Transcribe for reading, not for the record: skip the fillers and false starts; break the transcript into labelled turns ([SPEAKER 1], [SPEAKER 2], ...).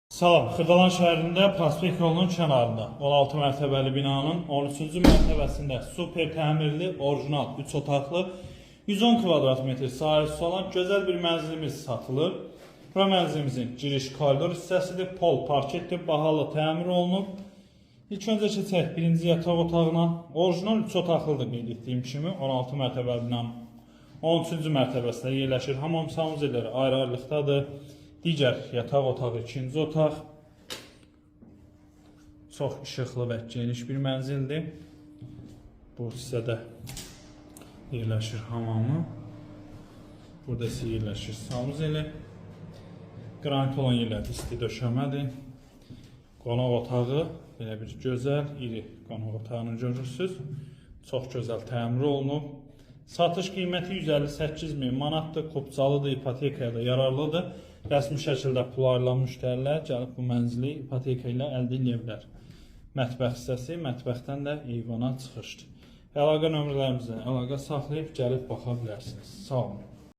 [SPEAKER 1] Salam, Xırdalan şəhərində Prospekt yolunun kənarında 16 mərtəbəli binanın 13-cü mərtəbəsində super təmirli, orijinal 3 otaqlı 110 kvadrat metr sahəsi olan gözəl bir mənzilimiz satılır. Bura mənzilimizin giriş koridor hissəsidir, pol parketdir, bahalı təmir olunub. İlk öncə keçək birinci yataq otağına. Orijinal 3 otaqlıdır qeyd etdiyim kimi 16 mərtəbəli binanın 13-cü mərtəbəsində yerləşir. Hamam sanuzəlləri ayrı-ayrılıqdadır. Digər yataq otağı, ikinci otaq. Çox işıqlı və geniş bir mənzildir. Bu hissədə yerləşir hamamı. Burada isə yerləşir sanuzeli. Qranit olan yerlərdə isti döşəmədir. Qonaq otağı belə bir gözəl, iri qonaq otağını görürsünüz. Çox gözəl təmir olunub. Satış qiyməti 158.000 manatdır. Kupçalıdır, ipotekaya da yararlıdır. Rəsmi şəkildə pul ayrılan müştərilər gəlib bu mənzili ipoteka ilə əldə edə bilər. Mətbəx hissəsi, mətbəxdən də eyvana çıxışdır. Əlaqə nömrələrimizlə əlaqə saxlayıb gəlib baxa bilərsiniz. Sağ olun.